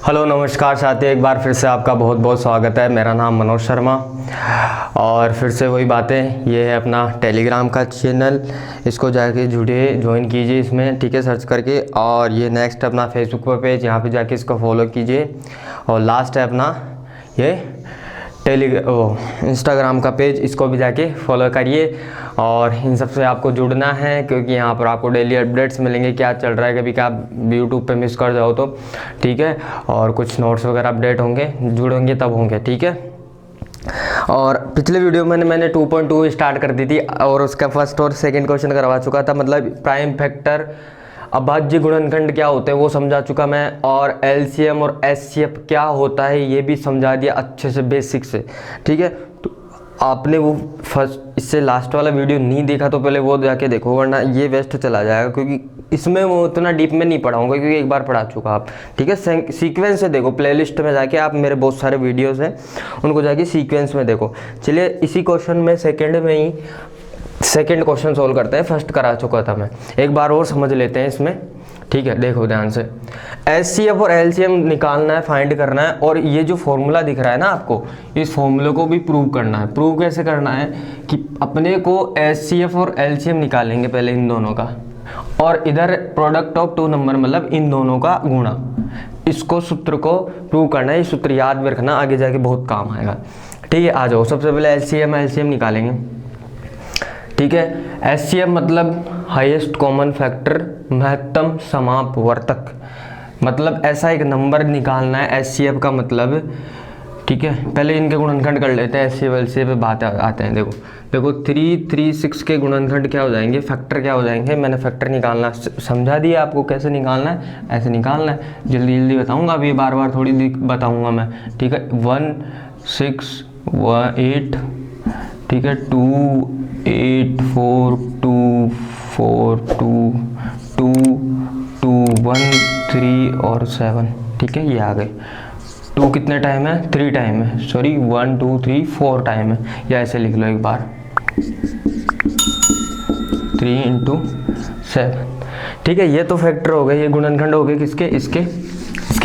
Hello नमस्कार साथियों, एक बार फिर से आपका बहुत बहुत स्वागत है। मेरा नाम मनोज शर्मा और फिर से वही बातें, ये है अपना टेलीग्राम का चैनल। इसको जाके जुड़िए, ज्वाइन कीजिए इसमें, ठीक है, सर्च करके। और ये नेक्स्ट अपना फेसबुक पर पेज, यहाँ पे जाके इसको फॉलो कीजिए। और लास्ट है अपना ये इंस्टाग्राम का पेज, इसको भी जाके फॉलो करिए। और इन सब से आपको जुड़ना है, क्योंकि यहाँ पर आपको डेली अपडेट्स मिलेंगे क्या चल रहा है। कभी क्या यूट्यूब पे मिस कर जाओ तो, ठीक है। और कुछ नोट्स वगैरह अपडेट होंगे, जुड़ेंगे तब होंगे, ठीक है। और पिछले वीडियो में मैंने 2.2 स्टार्ट कर दी थी और उसका फर्स्ट और सेकंड क्वेश्चन करवा चुका था, मतलब प्राइम फैक्टर अभाज्य गुणनखंड क्या होते हैं वो समझा चुका मैं। और एलसीएम और एचसीएफ क्या होता है ये भी समझा दिया अच्छे से, बेसिक से, ठीक है। तो आपने वो फर्स्ट इससे लास्ट वाला वीडियो नहीं देखा तो पहले वो जाके देखो, वरना ये वेस्ट चला जाएगा, क्योंकि इसमें वो उतना डीप में नहीं पढ़ाऊंगा, क्योंकि एक बार पढ़ा चुका आप, ठीक है। सीक्वेंस से देखो, प्लेलिस्ट में जाके आप, मेरे बहुत सारे वीडियोस हैं उनको जाके सीक्वेंस में देखो। चलिए इसी क्वेश्चन में सेकंड में ही सेकंड क्वेश्चन सोल्व करते हैं। फर्स्ट करा चुका था मैं, एक बार और समझ लेते हैं इसमें, ठीक है। देखो ध्यान से, एचसीएफ और एलसीएम निकालना है, फाइंड करना है। और ये जो फॉर्मूला दिख रहा है ना आपको, इस फॉर्मूले को भी प्रूव करना है। प्रूव कैसे करना है कि अपने को एचसीएफ और एलसीएम निकालेंगे पहले इन दोनों का, और इधर प्रोडक्ट ऑफ टू नंबर, मतलब इन दोनों का गुणा। इसको सूत्र को प्रूव करना है। ये सूत्र याद में रखना, आगे जाके बहुत काम आएगा, ठीक है। आ जाओ, सबसे पहले एलसीएम निकालेंगे, ठीक है। एचसीएफ मतलब हाईएस्ट कॉमन फैक्टर, महत्तम समापवर्तक, मतलब ऐसा एक नंबर निकालना है एचसीएफ का मतलब, ठीक है। पहले इनके गुणनखंड कर लेते हैं, एचसीएफ एलसीएफ पे बात आते हैं। देखो 3, 3, 6 के गुणनखंड क्या हो जाएंगे, फैक्टर क्या हो जाएंगे। मैंने फैक्टर निकालना समझा दिया आपको, कैसे निकालना है, ऐसे निकालना है। जल्दी जल्दी बताऊंगा, अभी बार बार थोड़ी बताऊंगा मैं, ठीक है। 1, 6, 8, ठीक है, 2, 8, 4, 2, 4, 2, 2, 2, 1, 3 और 7, ठीक है। ये आ गए। 2 कितने टाइम है, 3 टाइम है, सॉरी 1, 2, 3, 4 टाइम है, या ऐसे लिख लो एक बार, 3 × 7, ठीक है। ये तो फैक्टर हो गए, ये गुणनखंड हो गए किसके, इसके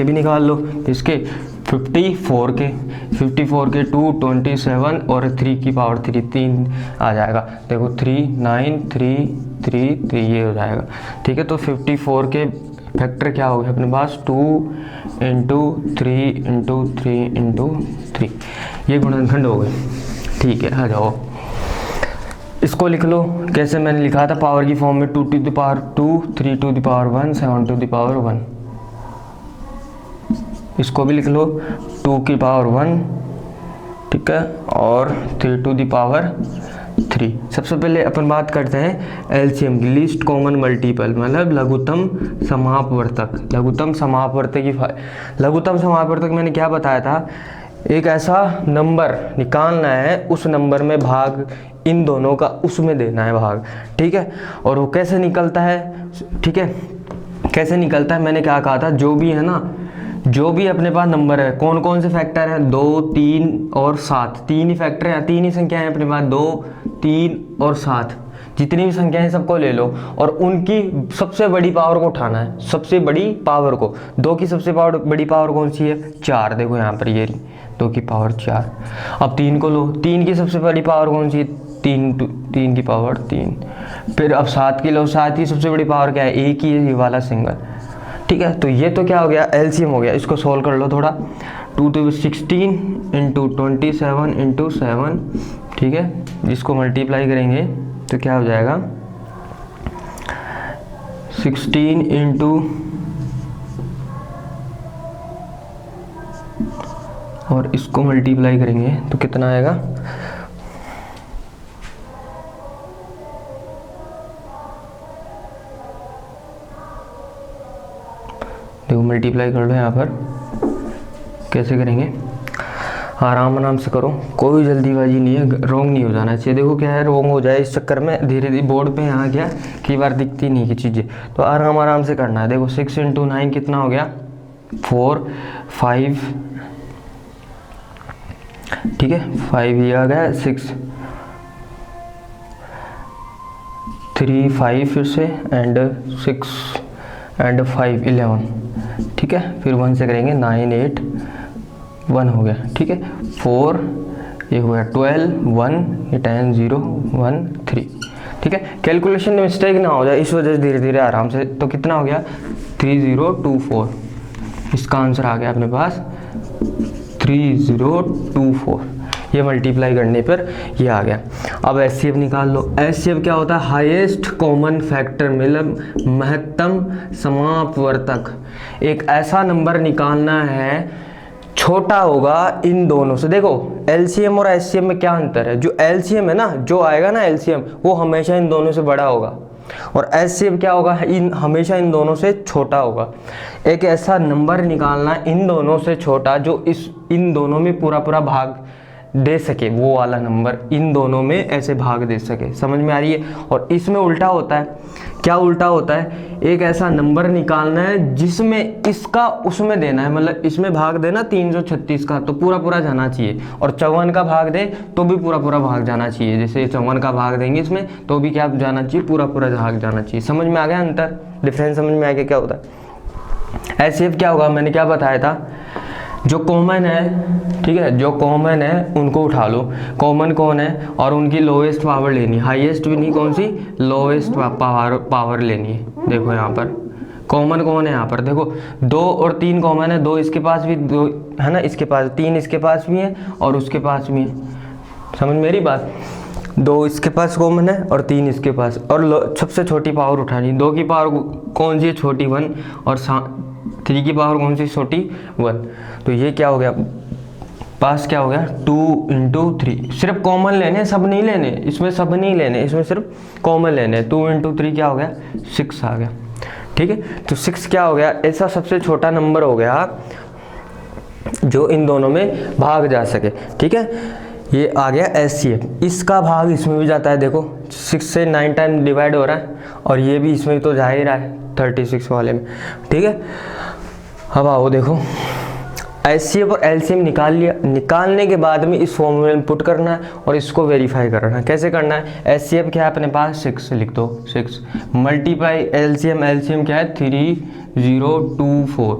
भी निकाल लो। इसके 54 के 2, 27 और 3 की पावर 3 आ जाएगा। देखो 3, 9, 3, 3, 3 ये हो जाएगा, ठीक है। तो 54 के फैक्टर क्या हो गया अपने पास, 2 × 3 × 3 × 3, ये गुणनखंड हो गए, ठीक है। आ जाओ, इसको लिख लो कैसे मैंने लिखा था पावर की फॉर्म में, 2 to the power 2, 3 to the power 1, 7 to the power 1। इसको भी लिख लो 2 की पावर 1, ठीक है, और 3 to the power 3। सबसे पहले अपन बात करते हैं एलसीएम की, लीस्ट कॉमन मल्टीपल, मतलब लघुत्तम समापवर्तक। लघुत्तम समापवर्तक मैंने क्या बताया था, एक ऐसा नंबर निकालना है, उस नंबर में भाग इन दोनों का उसमें देना है भाग, ठीक है। और वो कैसे निकलता है, ठीक है, कैसे निकलता है, मैंने क्या कहा था, जो भी है ना, जो भी अपने पास नंबर है, कौन कौन से फैक्टर हैं, 2, 3 और 7, 3 ही फैक्टर हैं, 3 ही संख्याएं हैं अपने पास, 2, 3 और 7, जितनी भी संख्याएं सबको ले लो और उनकी सबसे बड़ी पावर को उठाना है, सबसे बड़ी पावर को। 2 की सबसे बड़ी पावर कौन सी है, 4, देखो यहाँ पर ये 2 की पावर 4। अब 3 को लो, 3 की सबसे बड़ी पावर कौन सी है, 3 की पावर 3। फिर अब 7 की लो, 7 की सबसे बड़ी पावर क्या है, एक ही है, ये वाला सिंगल, ठीक है। तो ये तो क्या हो गया, एलसीएम हो गया। इसको सोल्व कर लो थोड़ा, 2 to 16 × 27 × 7, ठीक है। इसको मल्टीप्लाई करेंगे तो क्या हो जाएगा, 16 और इसको मल्टीप्लाई करेंगे तो कितना आएगा, देखो मल्टीप्लाई कर लो यहाँ पर। कैसे करेंगे, आराम से करो, कोई जल्दीबाजी नहीं है, रॉन्ग नहीं हो जाना चाहिए। देखो क्या है, रॉन्ग हो जाए इस चक्कर में धीरे धीरे बोर्ड पे यहाँ क्या कई बार दिखती नहीं की चीज़ें, तो आराम से करना है। देखो 6 × 9 कितना हो गया, 4, 5, ठीक है, 5 ये आ गया, 6, 3, 5 फिर से एंड 6 एंड 5, 11, ठीक है, फिर 1 से करेंगे 9 8 1 हो गया, ठीक है, 4 ये हो गया 12 1 ये 10 0 1 3, ठीक है। कैलकुलेशन में मिस्टेक ना हो जाए इस वजह से धीरे धीरे आराम से, तो कितना हो गया 3024, इसका आंसर आ गया अपने पास 3024, ये मल्टीप्लाई करने पर ये आ गया। अब HCF निकाल लो। HCF क्या होता है, हाईएस्ट कॉमन फैक्टर, मतलब महत्तम समापवर्तक। एक ऐसा नंबर निकालना है छोटा होगा इन दोनों से। देखो LCM और HCF में क्या अंतर है, जो LCM है ना, जो आएगा ना LCM वो हमेशा इन दोनों से बड़ा होगा, और HCF क्या होगा, हमेशा इन दोनों से छोटा होगा। एक ऐसा नंबर निकालना इन दोनों से छोटा जो इन दोनों में पूरा पूरा भाग दे सके, वो वाला नंबर इन दोनों में ऐसे भाग दे सके, समझ में आ रही है। और इसमें उल्टा होता है, क्या उल्टा होता है, एक ऐसा नंबर निकालना है जिसमें इसका उसमें देना है, मतलब इसमें भाग देना 336 का तो पूरा पूरा जाना चाहिए, और 54 का भाग दे तो भी पूरा पूरा भाग जाना चाहिए। जैसे 54 का भाग देंगे इसमें तो भी क्या जाना चाहिए, पूरा पूरा भाग जाना चाहिए। समझ में आ गया अंतर, डिफरेंस समझ में आ गया क्या होता है। HCF क्या होगा, मैंने क्या बताया था, जो कॉमन है, ठीक है, जो कॉमन है उनको उठा लो, कॉमन कौन है, और उनकी लोएस्ट पावर लेनी, हाईएस्ट भी नहीं, कौन सी, लोएस्ट पावर लेनी है। देखो यहाँ पर कॉमन कौन है, यहाँ पर देखो 2 और 3 कॉमन है, 2 इसके पास भी 2 है ना, इसके पास 3 इसके पास भी है और उसके पास भी है, समझ मेरी बात, 2 इसके पास कॉमन है और 3 इसके पास, और सबसे छोटी पावर उठानी, 2 की पावर कौन सी है, छोटी 1, और 3 की पावर कौन सी, छोटी 1। तो ये क्या हो गया, पास क्या हो गया 2 × 3, सिर्फ कॉमन लेने, सब नहीं लेने, इसमें सब नहीं लेने, इसमें सिर्फ कॉमन लेने। 2 × 3 क्या हो गया, 6 आ गया, ठीक है। तो 6 क्या हो गया, ऐसा सबसे छोटा नंबर हो गया जो इन दोनों में भाग जा सके, ठीक है। ये आ गया HCF, इसका भाग इसमें भी जाता है, देखो 6 से 9 टाइम डिवाइड हो रहा है, और ये भी इसमें तो जा ही रहा है 36 वाले में, ठीक है। अब आओ देखो HCF और LCM निकाल लिया, निकालने के बाद में इस फॉर्मूले में पुट करना है और इसको वेरीफाई करना है। कैसे करना है, HCF क्या है अपने पास 6 लिख दो, 6 मल्टीप्लाई LCM क्या है 3024,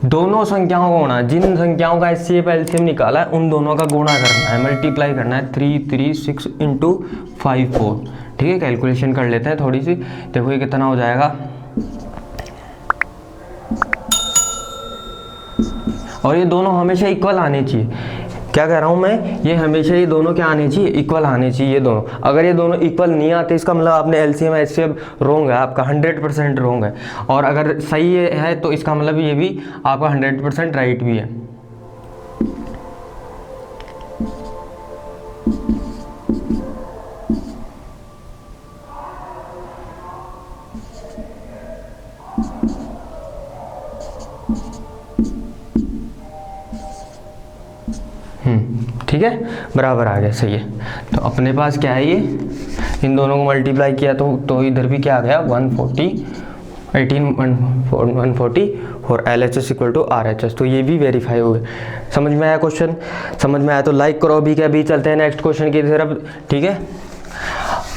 दोनों संख्याओं का गुणा, जिन संख्याओं का HCF LCM निकाला है उन दोनों का गुणा करना है, मल्टीप्लाई करना है 336 × 54, ठीक है। कैलकुलेशन कर लेते हैं थोड़ी सी, देखो ये कितना हो जाएगा, और ये दोनों हमेशा इक्वल आने चाहिए। क्या कह रहा हूँ मैं, ये हमेशा ये दोनों क्या आने चाहिए, इक्वल आने चाहिए ये दोनों। अगर ये दोनों इक्वल नहीं आते इसका मतलब आपने LCM HCF रोंग है, आपका 100% रोंग है, और अगर सही है तो इसका मतलब ये भी आपका 100% राइट भी है। ठीक है, बराबर आ गया, सही है। तो अपने पास क्या है, ये इन दोनों को मल्टीप्लाई किया तो इधर भी क्या आ गया 140 140 और LHS = RHS, तो ये भी वेरीफाई हो गया। समझ में आया क्वेश्चन, समझ में आया तो लाइक करो अभी के अभी, चलते हैं नेक्स्ट क्वेश्चन की तरफ, ठीक है।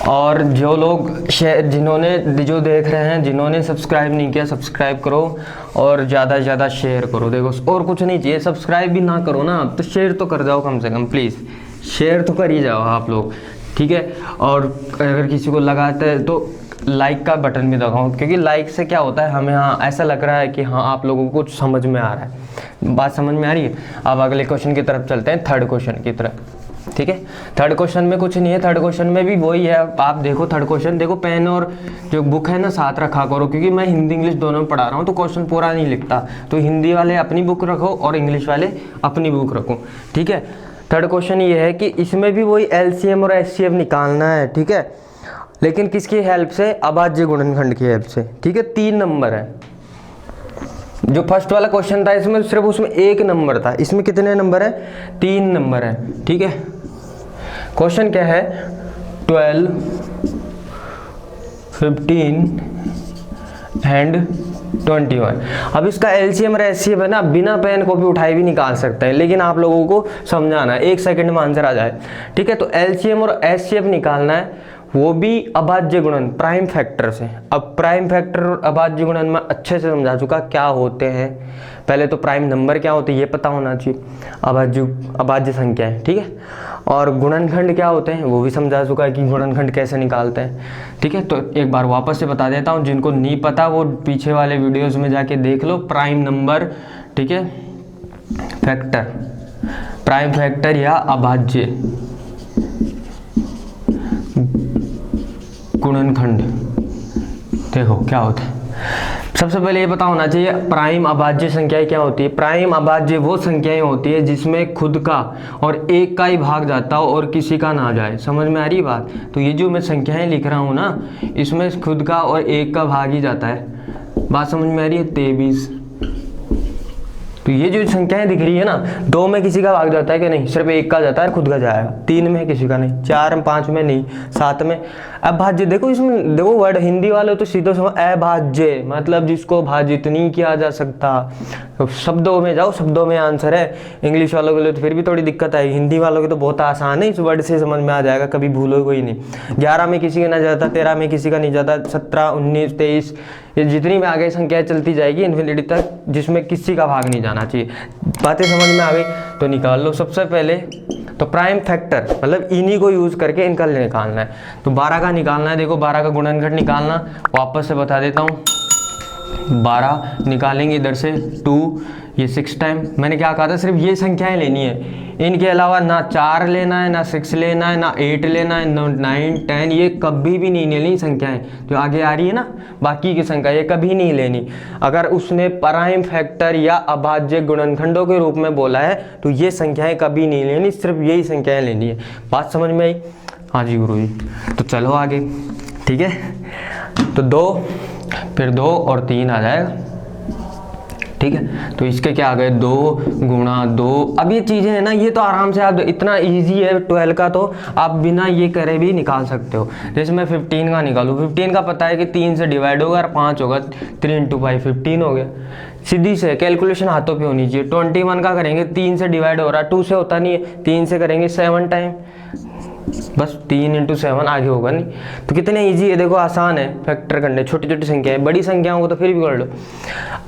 और जो लोग जो देख रहे हैं, जिन्होंने सब्सक्राइब नहीं किया सब्सक्राइब करो, और ज़्यादा से ज़्यादा शेयर करो। देखो और कुछ नहीं चाहिए, सब्सक्राइब भी ना करो ना तो शेयर तो कर जाओ, कम से कम प्लीज़ शेयर तो कर ही जाओ आप लोग, ठीक है। और अगर किसी को लगाते हैं तो लाइक का बटन भी दबाओ, क्योंकि लाइक से क्या होता है, हमें हाँ ऐसा लग रहा है कि हाँ आप लोगों को कुछ समझ में आ रहा है, बात समझ में आ रही है। अब अगले क्वेश्चन की तरफ चलते हैं, थर्ड क्वेश्चन की तरफ, ठीक है। थर्ड क्वेश्चन में कुछ नहीं है, थर्ड क्वेश्चन में भी वही है। आप देखो थर्ड क्वेश्चन, देखो पेन और जो बुक है ना साथ रखा करो, क्योंकि मैं हिंदी इंग्लिश दोनों में पढ़ा रहा हूँ तो क्वेश्चन पूरा नहीं लिखता, तो हिंदी वाले अपनी बुक रखो और इंग्लिश वाले अपनी बुक रखो, ठीक है। थर्ड क्वेश्चन ये है कि इसमें भी वही LCM और HCF निकालना है, ठीक है, लेकिन किसकी हेल्प से, अभाज्य गुणनखंड की हेल्प से, ठीक है। 3 नंबर है, जो फर्स्ट वाला क्वेश्चन था इसमें सिर्फ उसमें 1 नंबर था, इसमें कितने नंबर है, 3 नंबर है, ठीक है। क्वेश्चन क्या है 12 15 एंड 21। अब इसका LCM और HCF है ना, बिना पेन को भी उठाए भी निकाल सकते हैं, लेकिन आप लोगों को समझाना है, 1 सेकंड में आंसर आ जाए, ठीक है। तो LCM और HCF निकालना है, वो भी अभाज्य गुणन प्राइम फैक्टर से। अब प्राइम फैक्टर और अभाज्य गुणन में अच्छे से समझा चुका क्या होते हैं। पहले तो प्राइम नंबर क्या होते हैं ये पता होना चाहिए, अभाज्य संख्याएं, ठीक है। और गुणनखंड क्या होते हैं वो भी समझा चुका है कि गुणनखंड कैसे निकालते हैं, ठीक है। तो एक बार वापस से बता देता हूँ, जिनको नहीं पता वो पीछे वाले वीडियोस में जाके देख लो। प्राइम नंबर, ठीक है, फैक्टर, प्राइम फैक्टर या अभाज्य गुणनखंड, देखो क्या होता है। सबसे पहले ये पता होना चाहिए प्राइम अभाज्य संख्याएं क्या होती है। प्राइम अभाज्य वो संख्याएं होती है जिसमें खुद का और एक का ही भाग जाता हो और किसी का ना जाए। समझ में आ रही बात? तो ये जो मैं संख्याएं लिख रहा हूँ ना, इसमें खुद का और एक का भाग ही जाता है। बात समझ में आ रही है? 23। तो ये जो संख्याएं दिख रही है ना, 2 में किसी का भाग जाता है कि नहीं? सिर्फ एक का जाता है, खुद का जाएगा। 3 में किसी का नहीं, 4 में, 5 में नहीं, 7 में। अभाज्य देखो, इसमें देखो वर्ड हिंदी वाले तो सीधे समझ, अभाज्य मतलब जिसको भाजित नहीं किया जा सकता। तो शब्दों में जाओ, शब्दों में आंसर है। इंग्लिश वालों के लिए तो फिर भी थोड़ी दिक्कत आएगी, हिंदी वालों के तो बहुत आसान है, इस वर्ड से समझ में आ जाएगा, कभी भूलो कोई नहीं। 11 में किसी का नहीं जाता, 13 में किसी का नहीं जाता, 17, 19, 23, ये जितनी भी आगे संख्या चलती जाएगी इन्फिनिटी तक, जिसमें किसी का भाग नहीं जाना चाहिए। बातें समझ में आ गई? तो निकाल लो। सबसे पहले तो प्राइम फैक्टर मतलब इन्हीं को यूज करके इनका निकालना है। तो 12 का निकालना है। देखो 12 का गुणनखंड निकालना, वापस से बता देता हूँ। 12 निकालेंगे इधर से 2, ये 6 टाइम। मैंने क्या कहा था, सिर्फ ये संख्याएं लेनी है, इनके अलावा ना 4 लेना है, ना 6 लेना है, ना 8 लेना है, ना 9, 10, ये कभी भी नहीं लेनी संख्याएं। जो आगे आ रही है ना बाकी की संख्या, ये कभी नहीं लेनी। अगर उसने प्राइम फैक्टर या अभाज्य गुणनखंडों के रूप में बोला है तो ये संख्याएं कभी नहीं लेनी, सिर्फ यही संख्याएं लेनी है। बात समझ में आई? हाँ जी गुरु जी। तो चलो आगे, ठीक है। तो 2, फिर 2 और 3 आ जाएगा, ठीक है। तो इसके क्या आ गए, 2 गुणा 2। अब ये चीज़ें हैं ना, ये तो आराम से आप, इतना इजी है 12 का, तो आप बिना ये करे भी निकाल सकते हो। जैसे मैं 15 का निकालूँ, 15 का पता है कि 3 से डिवाइड होगा और 5 होगा, 3 × 5 15 हो गया। सीधी से कैलकुलेशन हाथों पे होनी चाहिए। 21 का करेंगे, 3 से डिवाइड हो रहा है, 2 से होता नहीं है, 3 से करेंगे 7 टाइम, बस 3 × 7 आगे होगा नहीं। तो कितने इजी है, देखो आसान है फैक्टर करने, छोटी छोटी संख्याएं। बड़ी संख्याओं को तो फिर भी कर लो।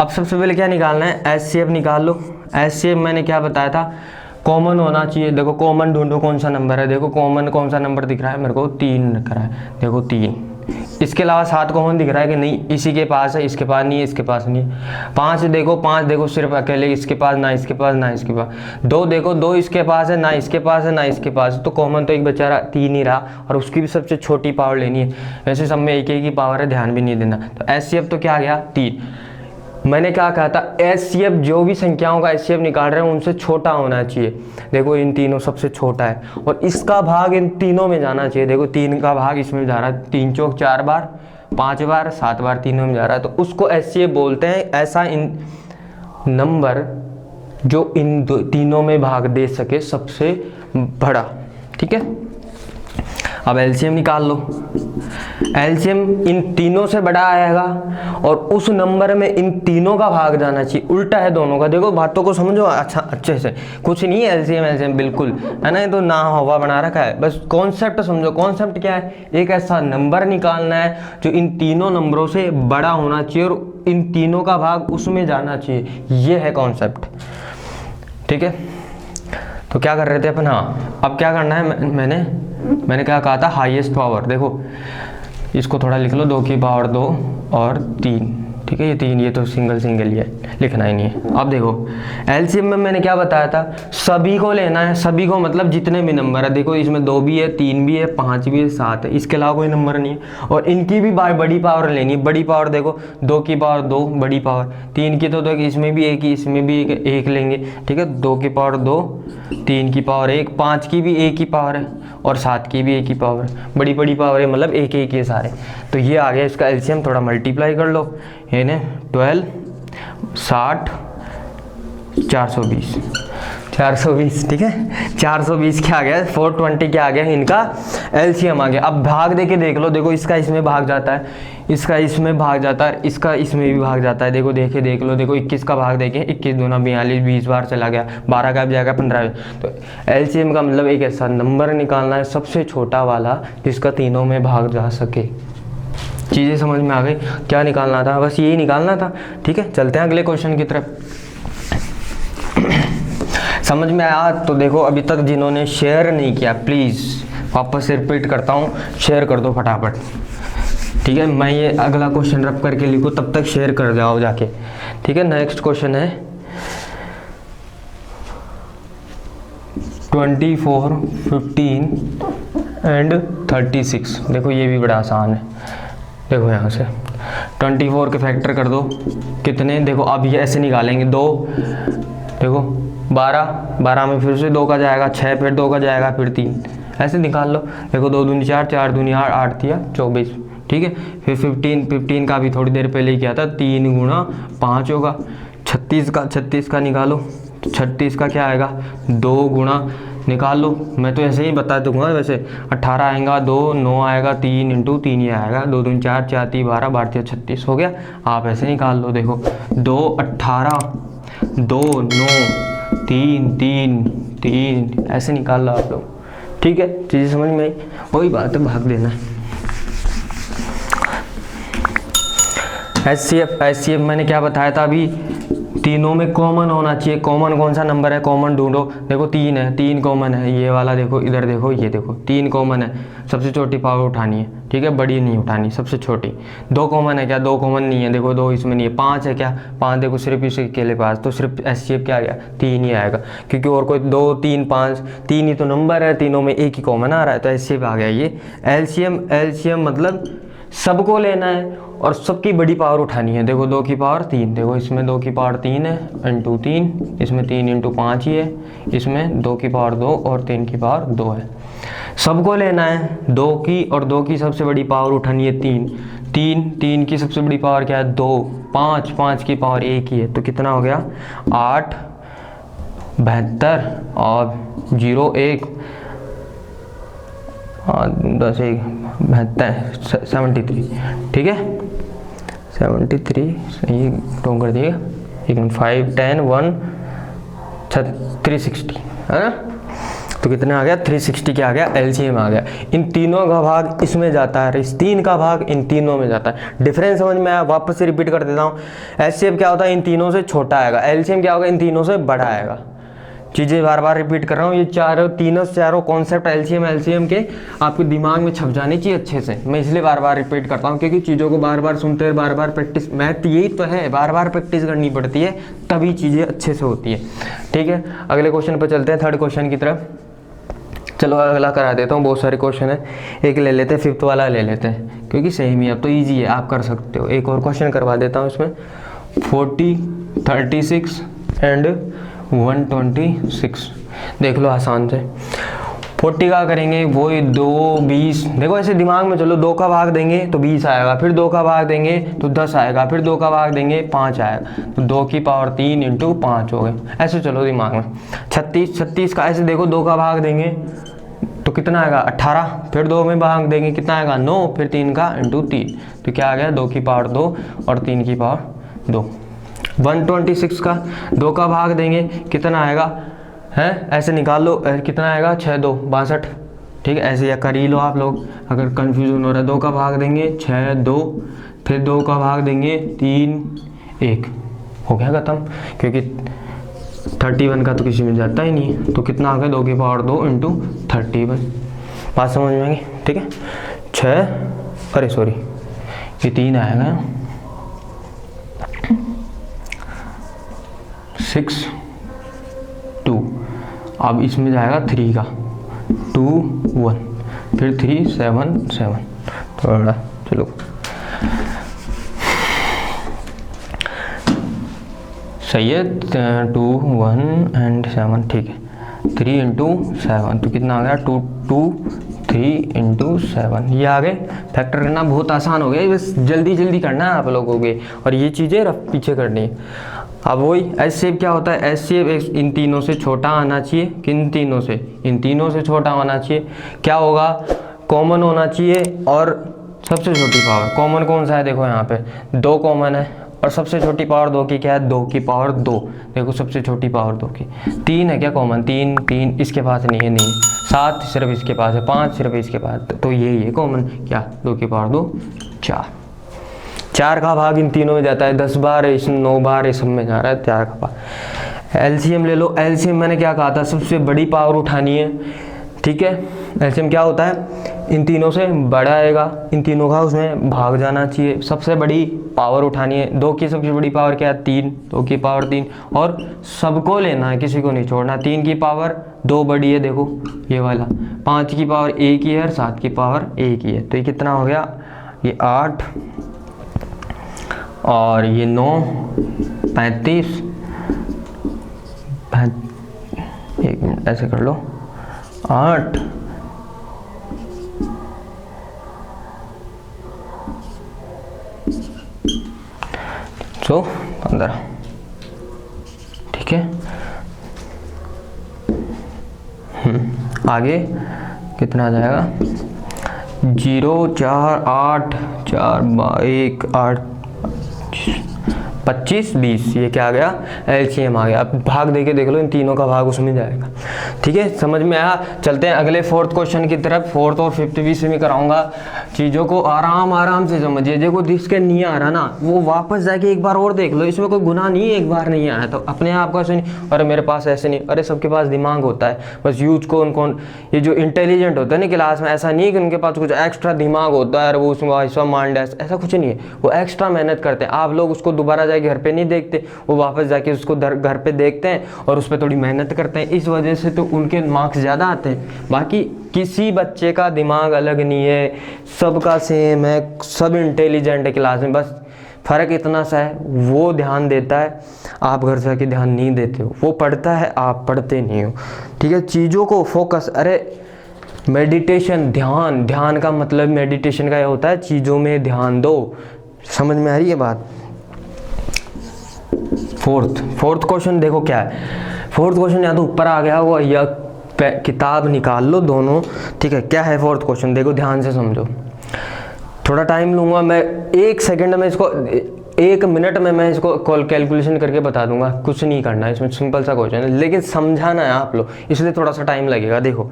अब सबसे पहले क्या निकालना है, एचसीएफ निकाल लो। एचसीएफ मैंने क्या बताया था, कॉमन होना चाहिए। देखो कॉमन ढूंढो, कौन सा नंबर है। देखो कॉमन कौन सा नंबर दिख रहा है मेरे को, 3 दिख रहा है। देखो 3, इसके अलावा 7 कॉमन दिख रहा है कि नहीं? इसी के पास है, इसके पास नहीं है, इसके पास नहीं है। 5 देखो, 5 देखो सिर्फ अकेले इसके पास, ना इसके पास, ना इसके पास। 2 देखो, 2 इसके पास है, ना इसके पास है, ना इसके पास है। तो कॉमन तो एक बेचारा 3 ही रहा, और उसकी भी सबसे छोटी पावर लेनी है। वैसे सब में एक ही पावर है, ध्यान भी नहीं देना। तो एचसीएफ तो क्या आ गया, 3। मैंने क्या कहा था, एचसीएफ जो भी संख्याओं का एचसीएफ निकाल रहे हैं उनसे छोटा होना चाहिए। देखो इन तीनों सबसे छोटा है, और इसका भाग इन तीनों में जाना चाहिए। देखो 3 का भाग इसमें जा रहा है, 3 चौक 4 बार, 5 बार, 7 बार तीनों में जा रहा है, तो उसको एचसीएफ बोलते हैं। ऐसा इन नंबर जो इन तीनों में भाग दे सके सबसे बड़ा, ठीक है। अब एलसीएम निकाल लो। एलसीएम इन तीनों से बड़ा आएगा, और उस नंबर में इन तीनों का भाग जाना चाहिए। उल्टा है दोनों का। देखो बातों को समझो अच्छा अच्छे से, कुछ नहीं है एलसीएम एलसीएम बिल्कुल, है ना। ये तो ना हवा बना रखा है, बस कॉन्सेप्ट समझो। कॉन्सेप्ट क्या है, एक ऐसा नंबर निकालना है जो इन तीनों नंबरों से बड़ा होना चाहिए और इन तीनों का भाग उसमें जाना चाहिए। ये है कॉन्सेप्ट, ठीक है। तो क्या कर रहे थे अपन, हाँ अब क्या करना है, मैंने क्या कहा था, हाईएस्ट पावर। देखो इसको थोड़ा लिख लो, 2 की पावर 2 और 3, ठीक है। ये 3, ये तो सिंगल ही है, लिखना ही नहीं है। अब देखो एलसीएम में मैंने क्या बताया था, सभी को लेना है। सभी को मतलब जितने भी नंबर है, देखो इसमें 2 भी है, 3 भी है, 5 भी है, 7 है, इसके अलावा कोई नंबर नहीं है। और इनकी भी बड़ी पावर लेनी है। बड़ी पावर देखो, 2 की पावर 2 बड़ी पावर, 3 की तो देखो इसमें भी एक ही, इसमें भी एक लेंगे, ठीक है। 2 की पावर 2, 3 की पावर 1, 5 की भी एक ही पावर है, और 7 की भी एक ही पावर है। बड़ी पावर है, मतलब एक ही सारे। तो ये आ गया इसका एलसीएम। थोड़ा मल्टीप्लाई कर लो, ये ने 12, 60, 420। 420, ठीक है। 420 क्या आ गया, 420 क्या आ गया, इनका एलसीएम आ गया। अब भाग दे के देख लो, देखो इसका इसमें भाग जाता है, इसका इसमें भाग जाता है, इसका इसमें भी भाग जाता है। देखो देख लो, देखो 21 का भाग देखें, 21 दूना 42, 20 बार चला गया, 12 का भी जाएगा 15। तो एलसीएम का मतलब एक ऐसा नंबर निकालना है सबसे छोटा वाला जिसका तीनों में भाग जा सके। चीज़ें समझ में आ गई, क्या निकालना था, बस यही निकालना था, ठीक है। चलते हैं अगले क्वेश्चन की तरफ। समझ में आया तो देखो, अभी तक जिन्होंने शेयर नहीं किया प्लीज़ वापस से रिपीट करता हूँ, शेयर कर दो फटाफट, ठीक है। मैं ये अगला क्वेश्चन रब करके लिखूँ, तब तक शेयर कर जाओ जाके, ठीक है। नेक्स्ट क्वेश्चन है 24, 15 एंड 36। देखो ये भी बड़ा आसान है। देखो यहाँ से 24 के फैक्टर कर दो, कितने, देखो अब ये ऐसे निकालेंगे, 2, देखो 12 में फिर से 2 का जाएगा, 6 फिर 2 का जाएगा, फिर 3, ऐसे निकाल लो। देखो 2 दूनी 4, 4 दूनी 8, 8 तिया 24, ठीक है। फिर 15 का भी थोड़ी देर पहले ही किया था, 3 गुणा 5 होगा। 36 का निकालो, 36 का क्या आएगा, 2 गुणा निकाल लो, मैं तो ऐसे ही बता दूंगा वैसे। 18 आएगा 2, 9 आएगा 3 इंटू 3 ही आएगा, 2 दूनी 4, 4 3 12, 12 36 हो गया। आप ऐसे निकाल लो, देखो 2 18, 2 9, 3 3 3, ऐसे निकाल लो आप लोग, ठीक है। चीज़ें समझ में आई, वही बात है, भाग देना है। एचसीएफ मैंने क्या बताया था अभी, तीनों में कॉमन होना चाहिए। कॉमन कौन सा नंबर है, कॉमन ढूंढो। देखो 3 है, 3 कॉमन है, ये वाला देखो, इधर देखो, ये देखो 3 कॉमन है, सबसे छोटी पावर उठानी है, ठीक है, बड़ी नहीं उठानी, सबसे छोटी। 2 कॉमन है क्या, 2 कॉमन नहीं है, देखो 2 इसमें नहीं है। 5 है क्या, 5 देखो सिर्फ इसके अकेले पास, तो सिर्फ एचसीएफ क्या आ गया, 3 ही आएगा, क्योंकि और कोई 2 3 5 3 ही तो नंबर है, तीनों में एक ही कॉमन आ रहा है, तो एचसीएफ आ गया ये। एलसीएम मतलब सबको लेना है और सबकी बड़ी पावर उठानी है। देखो 2 की पावर 3, देखो इसमें 2 की पावर 3 है इंटू 3, इसमें 3 इंटू 5 ही है, इसमें 2 की पावर 2 और 3 की पावर 2 है। सबको लेना है 2 की, और 2 की सबसे बड़ी पावर उठानी है 3 की सबसे बड़ी पावर क्या है 2, 5 की पावर 1 ही है, तो कितना हो गया 8 72 और 0 1 10 1 72 73, ठीक है 73, सही रॉन्ग कर दिएगा, 5 10 1 360 है ना। तो कितना आ गया 360 क्या आ गया, एलसीएम आ गया। इन तीनों का भाग इसमें जाता है, इस 3 का भाग इन तीनों में जाता है। डिफरेंस समझ में आया, वापस से रिपीट कर देता हूँ। एचसीएफ क्या होता है, इन तीनों से छोटा आएगा, एलसीएम क्या होगा, इन तीनों से बड़ा आएगा। चीज़ें बार बार रिपीट कर रहा हूँ, ये चारों कॉन्सेप्ट एलसीएम के आपके दिमाग में छप जाने चाहिए अच्छे से। मैं इसलिए बार बार रिपीट करता हूँ, क्योंकि चीज़ों को बार बार सुनते हैं, बार बार प्रैक्टिस, मैथ यही तो है, बार बार प्रैक्टिस करनी पड़ती है, तभी चीज़ें अच्छे से होती है, ठीक है। अगले क्वेश्चन पर चलते हैं, थर्ड क्वेश्चन की तरफ। चलो अगला करा देता हूँ, बहुत सारे क्वेश्चन है, एक ले लेते हैं, 5th वाला ले लेते हैं, क्योंकि सही में अब तो ईजी है, आप कर सकते हो। एक और क्वेश्चन करवा देता हूँ इसमें, 40 36 एंड 126। देख लो आसान से, 40 का करेंगे वही 2 20, देखो ऐसे दिमाग में चलो, 2 का भाग देंगे तो 20 आएगा, फिर 2 का भाग देंगे तो 10 आएगा, फिर 2 का भाग देंगे 5 आएगा, तो 2 की पावर 3 इंटू 5 हो गए। ऐसे चलो दिमाग में। 36 का ऐसे देखो, 2 का भाग देंगे तो कितना आएगा 18, फिर 2 में भाग देंगे कितना आएगा 9, फिर 3 का इंटू 3, तो क्या आ गया 2 की पावर 2 और 3 की पावर 2। 126 का 2 का भाग देंगे कितना आएगा, है ऐसे निकाल लो, कितना आएगा 6 2 62, ठीक है। ऐसे या कर ही लो आप लोग, अगर कंफ्यूजन हो रहा है। 2 का भाग देंगे 6 2, फिर 2 का भाग देंगे 3 1, हो गया ख़त्म, क्योंकि 31 का तो किसी में जाता ही नहीं है, तो कितना आ गया 2 की पावर 2 इंटू 31। बात समझ में आएगी, ठीक है। 6 अरे सॉरी ये 3 आएगा, 6 2, अब इसमें जाएगा 3 का 2 1, फिर 3 7 7, थोड़ा चलो सही है, 2 1 एंड 7, ठीक है। 3 इंटू 7 तो कितना आ गया 2 2 3 इंटू 7, ये आ गए। फैक्टर करना बहुत आसान हो गया, बस जल्दी जल्दी करना है आप लोगों के, और ये चीज़ें पीछे करनी है। अब वही एस शेप क्या होता है, एस शेप इन तीनों से छोटा आना चाहिए, किन तीनों से, इन तीनों से छोटा होना चाहिए। क्या होगा, कॉमन होना चाहिए और सबसे छोटी पावर। कॉमन कौन सा है, देखो यहाँ पे 2 कॉमन है और सबसे छोटी पावर 2 की क्या है, 2 की पावर 2। देखो सबसे छोटी पावर 2 की। 3 है क्या कॉमन, 3 इसके पास नहीं है, नहीं। 7 सिर्फ इसके पास है, 5 सिर्फ इसके पास, तो यही है कॉमन, क्या 2 की पावर 2 4। 4 का भाग इन तीनों में जाता है, 10 बार, इस 9 बार, इस सब में जा रहा है 4 का भाग। एलसीएम ले लो। एलसीएम मैंने क्या कहा था, सबसे बड़ी पावर उठानी है, ठीक है। एलसीएम क्या होता है, इन तीनों से बड़ा आएगा, इन तीनों का उसमें भाग जाना चाहिए, सबसे बड़ी पावर उठानी है। 2 की सबसे बड़ी पावर क्या है, 3, 2 की पावर 3, और सबको लेना है, किसी को नहीं छोड़ना। 3 की पावर 2 बड़ी है, देखो ये वाला। 5 की पावर 1 ही है और 7 की पावर 1 ही है, तो ये कितना हो गया, ये 8 और ये 9, 35, एक मिनट ऐसे कर लो, 8 तो 15, ठीक है। आगे कितना आ जाएगा, 0 4 8 4 1 8 25 20, ये क्या आ गया, एलसीएम आ गया। अब भाग देके देख लो, इन तीनों का भाग उसमें जाएगा, ठीक है। समझ में आया। चलते हैं अगले 4th क्वेश्चन की तरफ। 4th और 5th भी में कराऊंगा। चीज़ों को आराम से समझिए, देखो जिसके नहीं आ रहा ना वो वापस जाके एक बार और देख लो, इसमें कोई गुनाह नहीं है एक बार नहीं आया तो अपने आप का नहीं, अरे मेरे पास ऐसे नहीं, अरे सबके पास दिमाग होता है, बस यूज कौन ये जो इंटेलिजेंट होता है ना क्लास में, ऐसा नहीं है कि उनके पास कुछ एक्स्ट्रा दिमाग होता है, वो उसमें ऐसा माइंड है, ऐसा कुछ नहीं है। वो एक्स्ट्रा मेहनत करते हैं, आप लोग उसको दोबारा जाके घर पे नहीं देखते, वो वापस जाके उसको घर पे देखते हैं और उस पर थोड़ी मेहनत करते हैं, इस वजह से तो उनके मार्क्स ज़्यादा आते हैं। बाकी किसी बच्चे का दिमाग अलग नहीं है, सबका सेम है, सब इंटेलिजेंट है क्लास में, बस फ़र्क इतना सा है वो ध्यान देता है, आप घर जाके ध्यान नहीं देते हो। वो पढ़ता है, आप पढ़ते नहीं हो, ठीक है। चीज़ों को फोकस, अरे मेडिटेशन, ध्यान का मतलब मेडिटेशन का ये होता है चीज़ों में ध्यान दो। समझ में आ रही है बात। फोर्थ क्वेश्चन देखो क्या है। 4th क्वेश्चन या तो ऊपर आ गया हुआ या किताब निकाल लो दोनों, ठीक है। क्या है 4th क्वेश्चन, देखो ध्यान से समझो, थोड़ा टाइम लूँगा मैं, 1 सेकंड में इसको, 1 मिनट में मैं इसको कैलकुलेशन करके बता दूंगा, कुछ नहीं करना है इसमें, सिंपल सा क्वेश्चन है, लेकिन समझाना है आप लोग, इसलिए थोड़ा सा टाइम लगेगा। देखो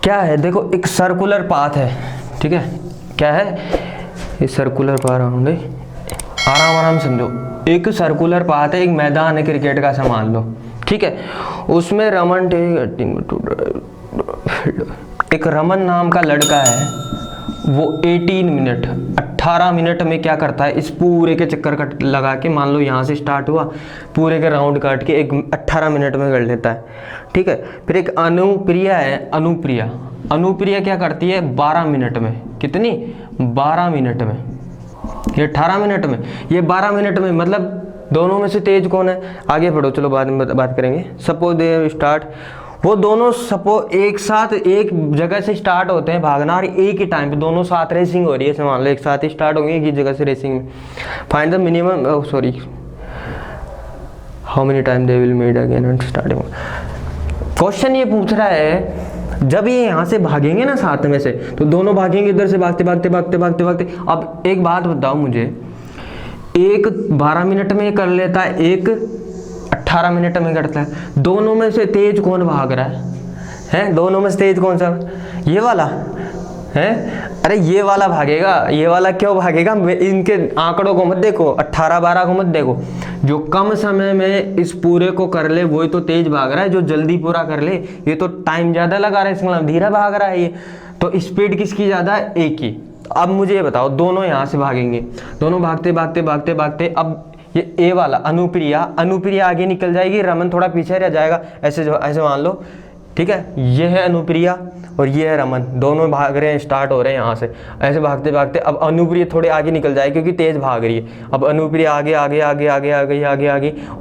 क्या है, देखो एक सर्कुलर पाथ है, ठीक है। क्या है, ये सर्कुलर पाथ होंगे, आराम समझो। एक सर्कुलर पाथ है, एक मैदान है क्रिकेट का, मान लो, ठीक है। उसमें एक रमन नाम का लड़का है, वो 18 मिनट में क्या करता है, इस पूरे के चक्कर कट लगा के, मान लो यहाँ से स्टार्ट हुआ, पूरे के राउंड काट के 18 मिनट में कर लेता है, ठीक है। फिर एक अनुप्रिया है, अनुप्रिया क्या करती है 12 मिनट में, कितनी 12 मिनट में, ये 18 मिनट में, ये 12 मिनट में, मतलब दोनों में से तेज कौन है। आगे बढ़ो, चलो बाद में बात करेंगे। सपोज दे स्टार्ट, वो दोनों सपोज एक साथ एक जगह से स्टार्ट होते हैं भागना, और एक ही टाइम पे दोनों साथ रेसिंग हो रही है, मान लो एक साथ ही स्टार्ट होंगे एक ही जगह से रेसिंग में। Find the minimum, how many time they will meet again and starting. Question ये पूछ रहा है जब ये यहाँ से भागेंगे ना साथ में से, तो दोनों भागेंगे इधर से भागते। अब एक बात बताओ मुझे, एक 12 मिनट में कर लेता है, एक 18 मिनट में करता है, दोनों में से तेज कौन भाग रहा है? दोनों में से तेज कौन सा, ये वाला है? अरे ये वाला भागेगा, ये वाला क्यों भागेगा? इनके आंकड़ों को मत देखो, 18-12 को मत देखो, जो कम समय में इस पूरे को कर ले वही तो तेज भाग रहा है, जो जल्दी पूरा कर ले ये तो टाइम ज्यादा लगा रहा है, इसका मतलब धीरे भाग रहा है ये। तो स्पीड किसकी ज्यादा है? एक की। अब मुझे ये बताओ, दोनों यहाँ से भागेंगे, दोनों भागते, अब ये ए वाला अनुप्रिया आगे निकल जाएगी, रमन थोड़ा पीछे रह जाएगा, ऐसे मान लो, ठीक है। ये है अनुप्रिया और ये है रमन, दोनों भाग रहे हैं, स्टार्ट हो रहे हैं यहाँ से, ऐसे भागते अब अनुप्रिया थोड़े आगे निकल जाएगी क्योंकि तेज भाग रही है। अब अनुप्रिया आगे,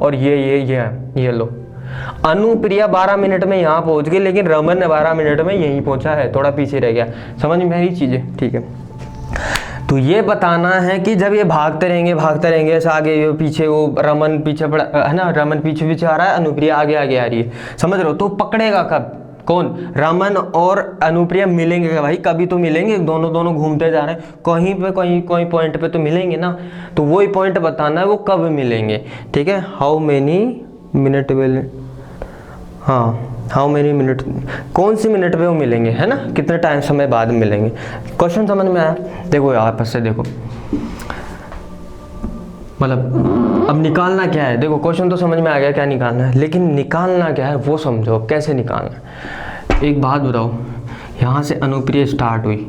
और ये लो, अनुप्रिया 12 मिनट में यहाँ पहुँच गई, लेकिन रमन ने 12 मिनट में यहीं पहुँचा है, थोड़ा पीछे रह गया। समझ में मेरी चीज़ें, ठीक है। तो ये बताना है कि जब ये भागते रहेंगे ऐसे आगे ये पीछे, वो रमन पीछे पड़ा है ना, रमन पीछे पीछे आ रहा है, अनुप्रिया आगे आगे आ रही है, समझ रहे हो। तो पकड़ेगा कब, कौन, रमन और अनुप्रिया मिलेंगे क्या भाई, कभी तो मिलेंगे, दोनों घूमते जा रहे हैं, कहीं पे कोई पॉइंट पे तो मिलेंगे ना। तो वही पॉइंट बताना है वो कब मिलेंगे, ठीक है। हाउ मेनी मिनट विल, हाँ हाउ मेनी मिनट, कौन सी मिनट पे वो मिलेंगे, है ना, कितने टाइम समय बाद मिलेंगे। क्वेश्चन समझ में आया। देखो आपस से देखो, मतलब अब निकालना क्या है, देखो क्वेश्चन तो समझ में आ गया क्या निकालना है, लेकिन निकालना क्या है वो समझो, कैसे निकालना है। एक बात बताओ, यहाँ से अनुप्रिया स्टार्ट हुई,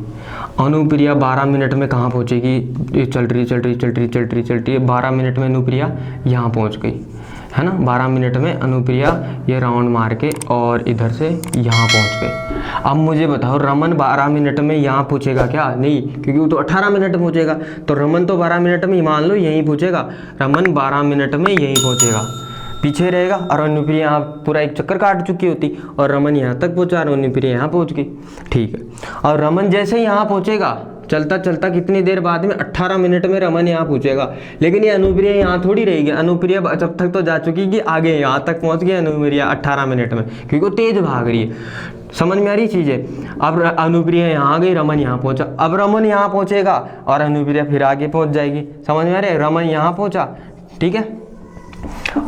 अनुप्रिया 12 मिनट में कहाँ पहुँचेगी, ये चल रही है, 12 मिनट में अनुप्रिया यहाँ पहुँच गई, है ना। 12 मिनट में अनुप्रिया ये राउंड मार के और इधर से यहाँ पहुँच गए। अब मुझे बताओ रमन 12 मिनट में यहाँ पूछेगा क्या, नहीं, क्योंकि वो तो 18 मिनट में पहुँचेगा। तो रमन तो 12 मिनट में मान लो यहीं पहुँचेगा, रमन 12 मिनट में यहीं पहुँचेगा, पीछे रहेगा, और अनुप्रिया यहाँ पूरा एक चक्कर काट चुकी होती, और रमन यहाँ तक पहुँचा और अनुप्रिया यहाँ पहुँच गई, ठीक है। और रमन जैसे यहाँ पहुँचेगा, चलता चलता कितनी देर बाद में, 18 मिनट में रमन यहाँ पूछेगा, लेकिन ये अनुप्रिया यहाँ थोड़ी रहेगी, अनुप्रिया जब तक तो जा चुकी कि आगे यहाँ तक पहुँच गई अनुप्रिया 18 मिनट में, क्योंकि वो तेज भाग रही है। समझ में आ रही चीज़ें। अब अनुप्रिया यहाँ आ गई, रमन यहाँ पहुँचा, अब रमन यहाँ पहुँचेगा और अनुप्रिया फिर आगे पहुँच जाएगी, समझ में आ रही है। रमन यहाँ पहुँचा, ठीक है,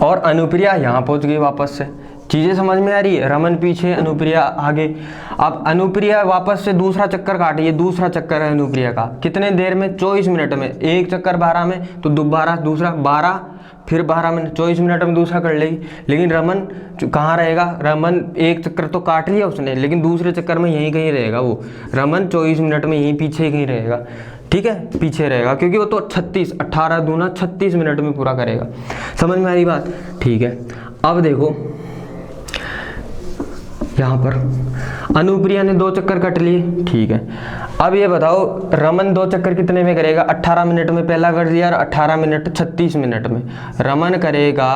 और अनुप्रिया यहाँ पहुँच गई वापस से, चीज़ें समझ में आ रही है। रमन पीछे, अनुप्रिया आगे। अब अनुप्रिया वापस से दूसरा चक्कर काटी, ये दूसरा चक्कर है अनुप्रिया का, कितने देर में, 24 मिनट में, एक चक्कर 12 में, तो दोबारा दूसरा 12, फिर 12 मिनट, 24 मिनट में दूसरा कर लेगी। लेकिन रमन कहाँ रहेगा, रमन एक चक्कर तो काट लिया उसने, लेकिन दूसरे चक्कर में यहीं कहीं रहेगा वो, रमन 24 मिनट में यहीं पीछे ही कहीं रहेगा, ठीक है, पीछे रहेगा, क्योंकि वो तो 36, 18 दूना 36 मिनट में पूरा करेगा। समझ में आ रही बात, ठीक है। अब देखो यहाँ पर अनुप्रिया ने 2 चक्कर कट लिए, ठीक है। अब ये बताओ रमन 2 चक्कर कितने में करेगा, 18 मिनट में पहला कर दिया, और 18 मिनट 36 मिनट में रमन करेगा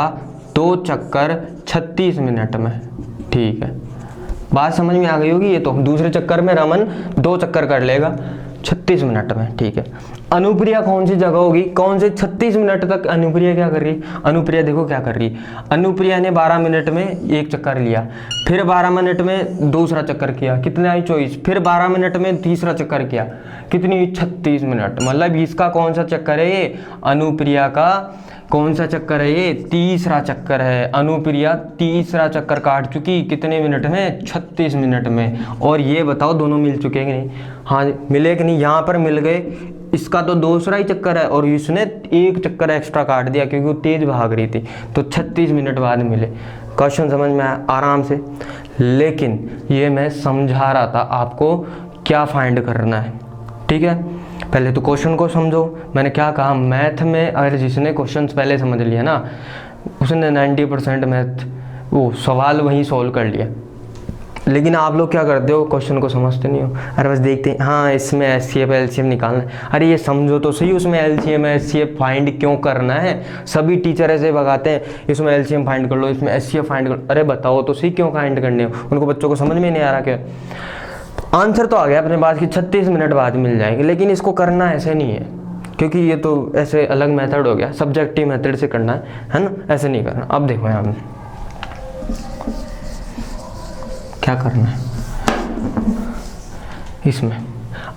2 चक्कर 36 मिनट में, ठीक है। बात समझ में आ गई होगी। ये तो दूसरे चक्कर में रमन 2 चक्कर कर लेगा 36 मिनट में, ठीक है। अनुप्रिया कौन सी जगह होगी, कौन से 36 मिनट तक अनुप्रिया क्या कर रही, अनुप्रिया देखो क्या कर रही, अनुप्रिया ने 12 मिनट में एक चक्कर लिया, फिर 12 मिनट में दूसरा चक्कर किया, कितने आई 24, फिर 12 मिनट में तीसरा चक्कर किया, कितनी 36 मिनट। मतलब इसका कौन सा चक्कर है ये, अनुप्रिया का कौन सा चक्कर है ये, तीसरा चक्कर है। अनुप्रिया तीसरा चक्कर काट चुकी, कितने मिनट में, 36 मिनट में। और ये बताओ दोनों मिल चुके हैं कि नहीं, हाँ मिले कि नहीं, यहाँ पर मिल गए। इसका तो दूसरा ही चक्कर है और इसने एक चक्कर एक्स्ट्रा काट दिया क्योंकि वो तेज भाग रही थी, तो 36 मिनट बाद मिले। क्वेश्चन समझ में आया आराम से, लेकिन ये मैं समझा रहा था आपको क्या फाइंड करना है, ठीक है। पहले तो क्वेश्चन को समझो। मैंने क्या कहा, मैथ में अगर जिसने क्वेश्चन पहले समझ लिया ना, उसने 90% मैथ वो सवाल वहीं सॉल्व कर लिया। लेकिन आप लोग क्या करते हो, क्वेश्चन को समझते नहीं हो, अरे बस देखते हैं हाँ इसमें एचसीएफ एलसीएम निकालना है। अरे ये समझो तो सही, उसमें एलसीएम एचसीएफ फाइंड क्यों करना है। सभी टीचर ऐसे भगाते हैं, इसमें एलसीएम फाइंड कर लो, इसमें एचसीएफ फाइंड कर लो। अरे बताओ तो सही क्यों फाइंड करने हो, उनको बच्चों को समझ में नहीं आ रहा क्या। आंसर तो आ गया अपने पास कि 36 मिनट बाद मिल जाएंगे, लेकिन इसको करना ऐसे नहीं है, क्योंकि ये तो ऐसे अलग मेथड हो गया, सब्जेक्टिव मेथड से करना है ना, ऐसे नहीं करना। अब देखो यहाँ में क्या करना है, इसमें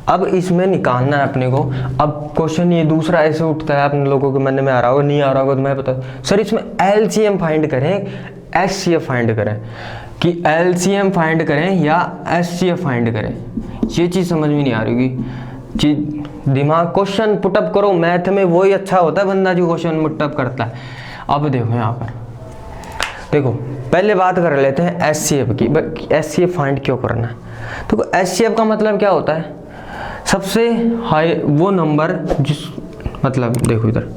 अब इसमें निकालना है अपने को। अब क्वेश्चन ये दूसरा ऐसे उठता है, अपने लोगों के मन में आ रहा होगा, नहीं आ रहा होगा तो मैं बता सर इसमें एलसीएम फाइंड करें एचसीएफ फाइंड करें, कि एलसीएम फाइंड करें या एचसीएफ फाइंड करें, ये चीज़ समझ में नहीं आ रही होगी। चीज दिमाग क्वेश्चन पुटअप करो, मैथ में वही अच्छा होता है बंदा जो क्वेश्चन पुटअप करता है। अब देखो यहाँ पर देखो, पहले बात कर लेते हैं एचसीएफ की। एचसीएफ फाइंड क्यों करना है, तो एचसीएफ का मतलब क्या होता है, सबसे हाई वो नंबर जिस, मतलब देखो इधर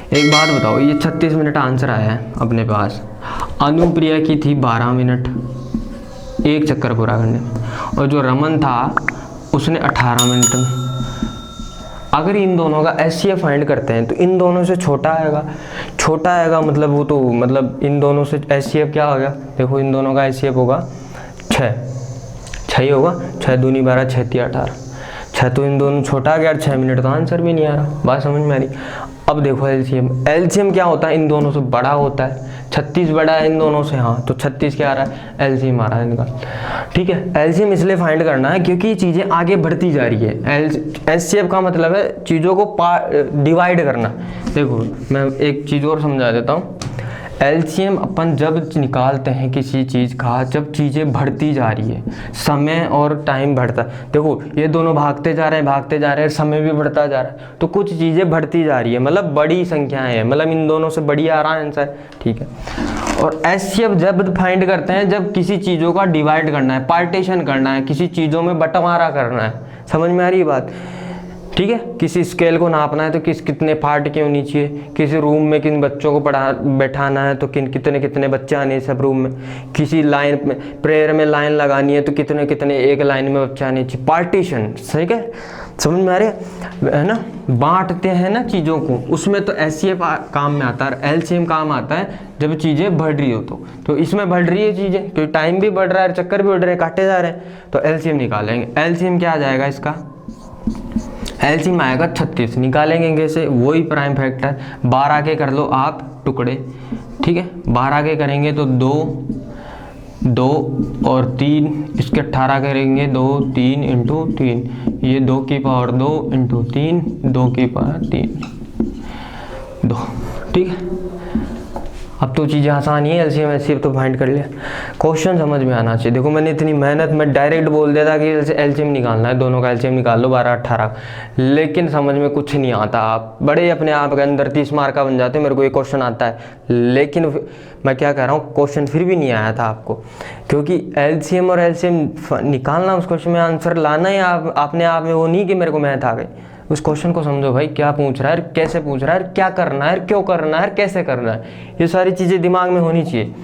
एक बात बताओ, ये 36 मिनट आंसर आया है अपने पास। अनुप्रिया की थी 12 मिनट एक चक्कर पूरा करने में, और जो रमन था उसने 18 मिनट में। अगर इन दोनों का एचसीएफ फाइंड करते हैं तो इन दोनों से छोटा आएगा, मतलब वो तो मतलब इन दोनों से एचसीएफ क्या होगा, देखो इन दोनों का एचसीएफ होगा 6 ही होगा, 6 दूनी 12, 6 3 18, 6 तो इन दोनों छोटा आ गया, 6 मिनट तो आंसर भी नहीं आ रहा, बात समझ में आ रही। अब देखो एलसीएम, एलसीएम क्या होता है, इन दोनों से बड़ा होता है। 36 बड़ा है इन दोनों से, हाँ, तो 36 क्या आ रहा है, एलसीएम आ रहा है इनका। ठीक है, एलसीएम इसलिए फाइंड करना है क्योंकि चीज़ें आगे बढ़ती जा रही है। एचसीएफ का मतलब है चीज़ों को डिवाइड करना। देखो मैं एक चीज़ और समझा देता हूँ। एलसीएम अपन जब निकालते हैं किसी चीज़ का, जब चीज़ें बढ़ती जा रही है, समय और टाइम बढ़ता है। देखो ये दोनों भागते जा रहे हैं, समय भी बढ़ता जा रहा है, तो कुछ चीज़ें बढ़ती जा रही है, मतलब बड़ी संख्याएं हैं, मतलब इन दोनों से बड़ी आ रहा है आंसर। ठीक है, और एचसीएफ जब फाइंड करते हैं जब किसी चीज़ों का डिवाइड करना है, पार्टीशन करना है, किसी चीज़ों में बंटवारा करना है। समझ में आ रही है बात? ठीक है, किसी स्केल को नापना है तो कितने पार्ट की होनी चाहिए, किसी रूम में किन बच्चों को बैठाना है तो कितने बच्चे आने सब रूम में, किसी लाइन में प्रेयर में लाइन लगानी है तो कितने एक लाइन में बच्चे आने चाहिए। पार्टीशन, सही है, समझ में आ रही है ना? बांटते हैं ना चीज़ों को, उसमें तो एचसीएफ काम में आता है। एलसीएम काम आता है जब चीज़ें बढ़ रही हो तो इसमें बढ़ रही है चीज़ें, क्योंकि टाइम भी बढ़ रहा है, चक्कर भी बढ़ रहे हैं, काटे जा रहे हैं, तो एलसीएम निकालेंगे। एलसीएम क्या आ जाएगा इसका? एलसीएम आएगा 36। निकालेंगे कैसे? वही प्राइम फैक्टर 12 के कर लो आप टुकड़े। ठीक है, 12 के करेंगे तो 2 और 3, इसके 18 करेंगे 2 3 इंटू 3, ये 2 की पावर 2 इंटू 3, 2 की पावर 3 2। ठीक है, अब तो चीज़ें आसान ही है, एलसीएम एचसीएफ तो फाइंड कर लिया। क्वेश्चन समझ में आना चाहिए। देखो मैंने इतनी मेहनत में डायरेक्ट बोल दिया था कि एलसीएम निकालना है, दोनों का एलसीएम निकाल लो 12 18, लेकिन समझ में कुछ नहीं आता। आप बड़े अपने आप के अंदर 30 मार्क का बन जाते। मेरे को ये क्वेश्चन आता है, लेकिन मैं क्या कह रहा हूँ, क्वेश्चन फिर भी नहीं आया था आपको, क्योंकि एलसीएम और एलसीएम निकालना, उस क्वेश्चन में आंसर लाना ही अपने आप में वो नहीं कि मेरे को मैथ आ गई। उस क्वेश्चन को समझो भाई, क्या पूछ रहा है, कैसे पूछ रहा है, क्या करना है, क्यों करना है, कैसे करना है, ये सारी चीज़ें दिमाग में होनी चाहिए।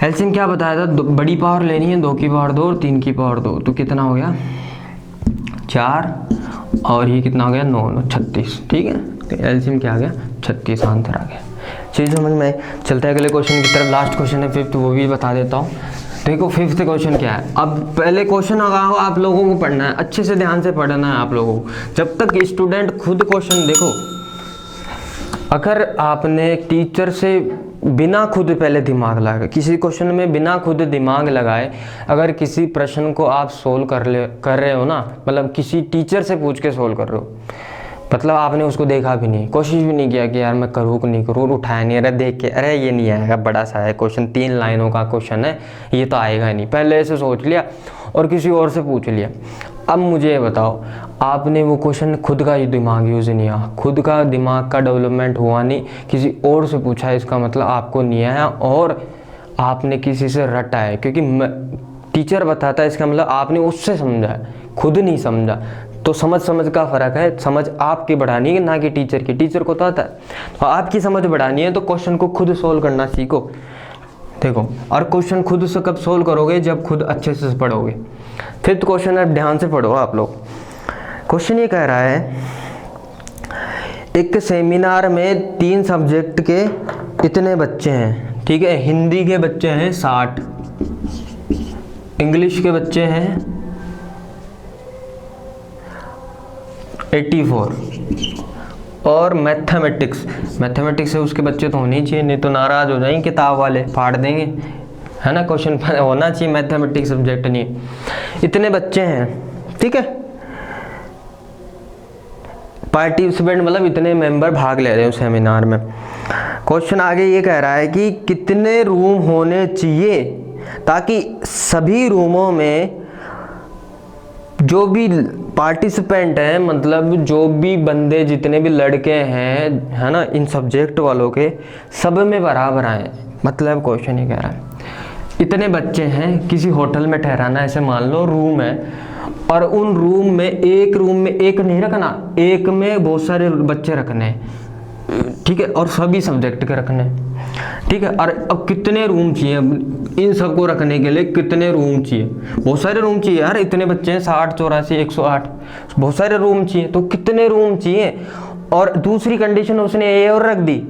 एलसीएम क्या बताया था, बड़ी पावर लेनी है, 2 की पावर 2 और 3 की पावर 2, तो कितना हो गया 4, और ये कितना हो गया 9 36। ठीक है, तो एलसीएम क्या आ गया 36 आंसर आ गया। चीज़ समझ में चलता है। अगले क्वेश्चन की तरफ, लास्ट क्वेश्चन है 5th, वो भी बता देता हूँ। देखो 5th क्वेश्चन क्या है। अब पहले क्वेश्चन होगा आप लोगों को पढ़ना है, अच्छे से ध्यान से पढ़ना है आप लोगों को। जब तक स्टूडेंट खुद क्वेश्चन, देखो अगर आपने टीचर से बिना खुद पहले दिमाग लगाए, किसी क्वेश्चन में बिना खुद दिमाग लगाए अगर किसी प्रश्न को आप सोल्व कर रहे हो ना, मतलब किसी टीचर से पूछ के सोल्व कर रहे हो, मतलब आपने उसको देखा भी नहीं, कोशिश भी नहीं किया कि यार मैं करूँ कि नहीं करूँ, उठाया नहीं, अरे देख के अरे ये नहीं आएगा, बड़ा सा है क्वेश्चन, 3 लाइनों का क्वेश्चन है, ये तो आएगा ही नहीं, पहले ऐसे सोच लिया और किसी और से पूछ लिया। अब मुझे ये बताओ, आपने वो क्वेश्चन खुद का दिमाग यूज़ नहीं किया, खुद का दिमाग का डेवलपमेंट हुआ नहीं, किसी और से पूछा, इसका मतलब आपको नहीं आया और आपने किसी से रटा है, क्योंकि टीचर बताता है, इसका मतलब आपने उससे समझा है, खुद नहीं समझा। तो समझ का फ़र्क है, समझ आपकी बढ़ानी है ना कि टीचर की। टीचर को तो आता है, तो आपकी समझ बढ़ानी है तो क्वेश्चन को खुद सोल्व करना सीखो। देखो, और क्वेश्चन खुद से कब सोल्व करोगे, जब खुद अच्छे से पढ़ोगे। 5th क्वेश्चन अब ध्यान से पढ़ो आप लोग। क्वेश्चन ये कह रहा है, एक सेमिनार में 3 सब्जेक्ट के इतने बच्चे हैं। ठीक है, हिंदी के बच्चे हैं 60, इंग्लिश के बच्चे हैं 84 और मैथमेटिक्स है उसके बच्चे तो होने ही चाहिए, नहीं तो नाराज हो जाएंगे किताब वाले, फाड़ देंगे, है ना। क्वेश्चन होना चाहिए मैथमेटिक्स सब्जेक्ट नहीं, इतने बच्चे हैं। ठीक है, पार्टिसिपेंट मतलब इतने मेंबर भाग ले रहे हैं उस सेमिनार में। क्वेश्चन आगे ये कह रहा है कि कितने रूम होने चाहिए ताकि सभी रूमों में जो भी पार्टिसिपेंट हैं, मतलब जो भी बंदे, जितने भी लड़के हैं, है ना, इन सब्जेक्ट वालों के, सब में बराबर आए। मतलब क्वेश्चन ये कह रहा है, इतने बच्चे हैं, किसी होटल में ठहराना, ऐसे मान लो रूम है, और उन रूम में एक नहीं रखना, एक में बहुत सारे बच्चे रखने हैं। ठीक है, और सभी सब्जेक्ट के रखने हैं। ठीक है, और अब कितने रूम चाहिए इन सबको रखने के लिए, कितने रूम चाहिए? बहुत सारे रूम चाहिए यार, इतने बच्चे हैं 60 84 108, बहुत सारे रूम चाहिए, तो कितने रूम चाहिए? और दूसरी कंडीशन उसने ये और रख दी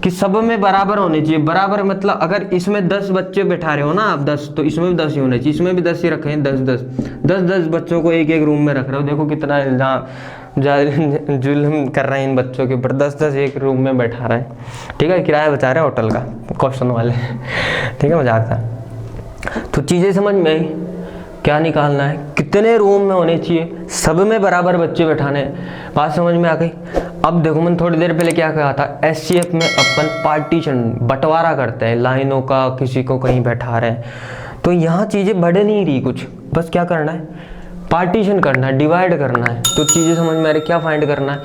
कि सब में बराबर होने चाहिए। बराबर मतलब अगर इसमें 10 बच्चे बैठा रहे हो ना आप 10, तो इसमें भी 10 ही होने चाहिए, इसमें भी 10 ही रखे हैं, 10 बच्चों को एक रूम में रख रहे हो। देखो कितना जुल्म कर रहे हैं इन बच्चों के ऊपर, 10 एक रूम में बैठा रहे हैं। ठीक है, किराया बचा रहे हैं होटल का, क्वेश्चन वाले। ठीक है, मजाक था। तो चीज़ें समझ में आई, क्या निकालना है, कितने रूम में होने चाहिए, सब में बराबर बच्चे बैठाने, बात समझ में आ गई। अब देखो मैंने थोड़ी देर पहले क्या कहा था, एचसीएफ में अपन पार्टीशन बंटवारा करते हैं लाइनों का, किसी को कहीं बैठा रहे हैं। तो यहाँ चीज़ें बढ़ नहीं रही कुछ, बस क्या करना है, पार्टीशन करना है, डिवाइड करना है। तो चीज़ें समझ में आ रही, क्या फाइंड करना है,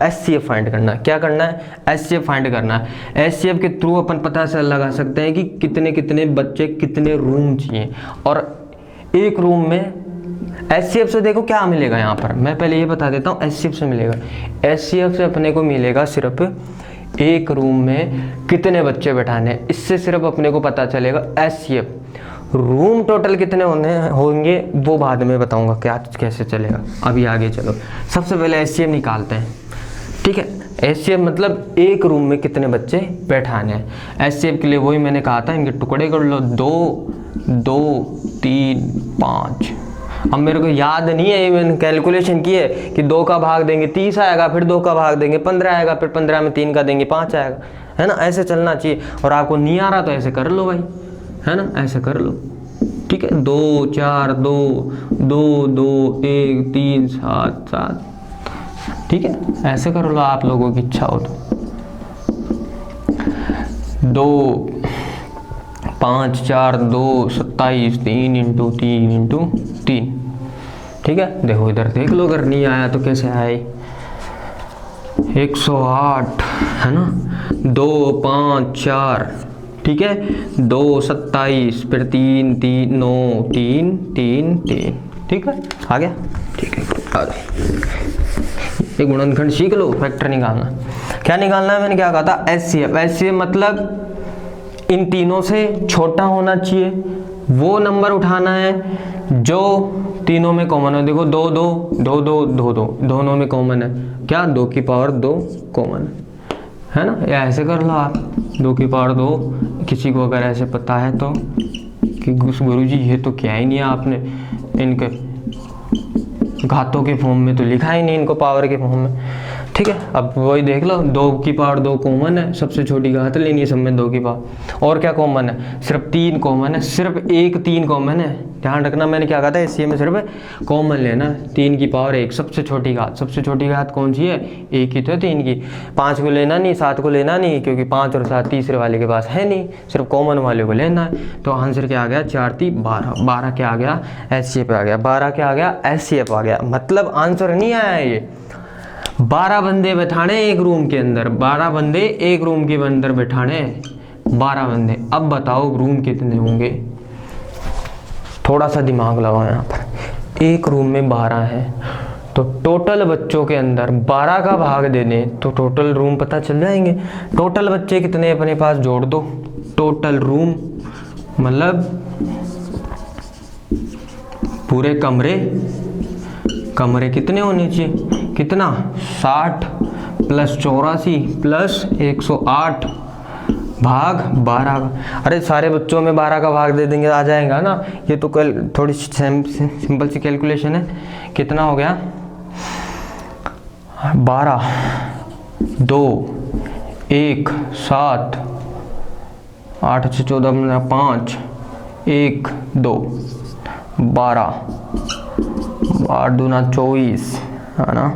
एचसीएफ फाइंड करना है। क्या करना है, एचसीएफ फाइंड करना है। एचसीएफ के थ्रू अपन पता से लगा सकते हैं कि कितने कितने बच्चे, कितने रूम चाहिए। और एक रूम में एचसीएफ से देखो क्या मिलेगा यहाँ पर, मैं पहले ये बता देता हूँ। एचसीएफ से मिलेगा, एचसीएफ से अपने को मिलेगा सिर्फ एक रूम में कितने बच्चे बैठाने हैं, इससे सिर्फ अपने को पता चलेगा एचसीएफ। रूम टोटल कितने होंगे वो बाद में बताऊंगा क्या कैसे चलेगा, अभी आगे चलो। सबसे पहले एचसीएफ निकालते हैं। ठीक है, एचसीएफ मतलब एक रूम में कितने बच्चे बैठाने हैं। एचसीएफ के लिए वही मैंने कहा था, इनके टुकड़े कर लो, 2 2 3 5। अब मेरे को याद नहीं है, मैंने कैलकुलेशन की है कि 2 का भाग देंगे 30 आएगा, फिर 2 का भाग देंगे 15 आएगा, फिर 15 में 3 का देंगे 5 आएगा, है ना। ऐसे चलना चाहिए। और आपको नहीं आ रहा तो ऐसे कर लो भाई, है ना, ऐसे कर लो। ठीक है, 2 4 2 2 2 1 3 7 7। ठीक है, ऐसे कर लो आप लोगों की इच्छा हो तो। 2 5 4 2 27 3 × 3 × 3। ठीक है, देखो इधर देख लो, अगर नहीं आया तो कैसे आए, 108, है ना, 2 5 4। ठीक है, 2 27, फिर 3 3 9 3 3 3। ठीक है, आ गया। ठीक है, आ जाए, एक गुणनखंड सीख लो, फैक्टर निकालना। क्या निकालना है, मैंने क्या कहा था, एचसीएफ। एचसीएफ मतलब इन तीनों से छोटा होना चाहिए, वो नंबर उठाना है जो तीनों में कॉमन है। देखो 2 2 2 2 2 2 दोनों में कॉमन है, क्या 2 की पावर 2 कॉमन है ना। या ऐसे कर लो आप, 2 की पावर 2। किसी को अगर ऐसे पता है तो कि गुरुजी ये तो क्या ही नहीं है, आपने इनके घातों के फॉर्म में तो लिखा ही नहीं, इनको पावर के फॉर्म में। ठीक है, अब वही देख लो, 2 की पावर 2 कॉमन है, सबसे छोटी घात लेनी है सब में 2 की पावर। और क्या कॉमन है, सिर्फ 3 कॉमन है, सिर्फ एक 3 कॉमन है। ध्यान रखना, मैंने क्या कहा था, इसी में सिर्फ कॉमन लेना, 3 की पावर 1, सबसे छोटी घात। सबसे छोटी घात कौन सी है, 1 ही तो है 3 की। 5 को लेना नहीं, 7 को लेना नहीं, क्योंकि 5 और 7 तीसरे वाले के पास है नहीं, सिर्फ कॉमन वाले को लेना है। तो आंसर क्या आ गया, 4 3 12। 12 क्या आ गया, एचसीएफ आ गया। 12 क्या आ गया, एचसीएफ आ गया। मतलब आंसर नहीं आया ये, 12 बंदे बैठाने एक रूम के अंदर, 12 बंदे एक रूम के अंदर बैठाने, 12 बंदे। अब बताओ रूम कितने होंगे, थोड़ा सा दिमाग लगाओ यहाँ पर। एक रूम में 12 है, तो टोटल बच्चों के अंदर 12 का भाग दे दें तो टोटल रूम पता चल जाएंगे। टोटल बच्चे कितने अपने पास जोड़ दो, टोटल रूम मतलब पूरे कमरे कितने होने चाहिए, कितना 60 + 84 + 108 भाग 12। अरे सारे बच्चों में 12 का भाग दे देंगे, आ जाएगा ना। ये तो कल थोड़ी सिंपल सी कैलकुलेशन है। कितना हो गया, 12 2 1 7 8 से 14 5 1 2 12 8 दूना 24, है ना।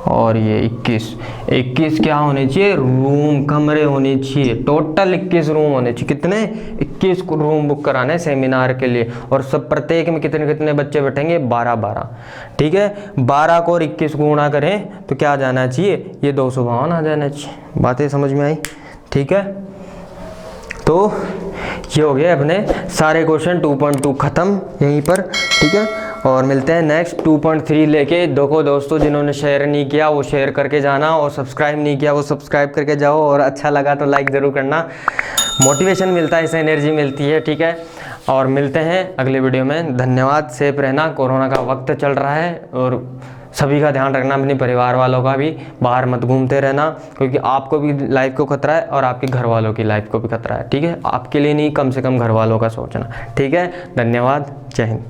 और ये 21 क्या होने चाहिए, रूम, कमरे होने चाहिए। टोटल 21 रूम होने चाहिए। कितने, 21 रूम बुक कराने सेमिनार के लिए। और सब प्रत्येक में कितने कितने बच्चे बैठेंगे, 12। ठीक है, 12 को और 21 को गुणा करें तो क्या आ जाना चाहिए, ये 252 आ जाना चाहिए। बातें समझ में आई, ठीक है। तो ये हो गए अपने सारे क्वेश्चन 2.2 ख़त्म यहीं पर, ठीक है। और मिलते हैं नेक्स्ट 2.3 लेके। देखो दोस्तों, जिन्होंने शेयर नहीं किया वो शेयर करके जाना, और सब्सक्राइब नहीं किया वो सब्सक्राइब करके जाओ, और अच्छा लगा तो लाइक ज़रूर करना। मोटिवेशन मिलता है, इससे एनर्जी मिलती है, ठीक है। और मिलते हैं अगले वीडियो में। धन्यवाद, सेफ रहना। कोरोना का वक्त चल रहा है और सभी का ध्यान रखना, अपने परिवार वालों का भी। बाहर मत घूमते रहना, क्योंकि आपको भी लाइफ को खतरा है और आपके घर वालों की लाइफ को भी खतरा है। ठीक है, आपके लिए नहीं, कम से कम घर वालों का सोचना। ठीक है, धन्यवाद, जय हिंद।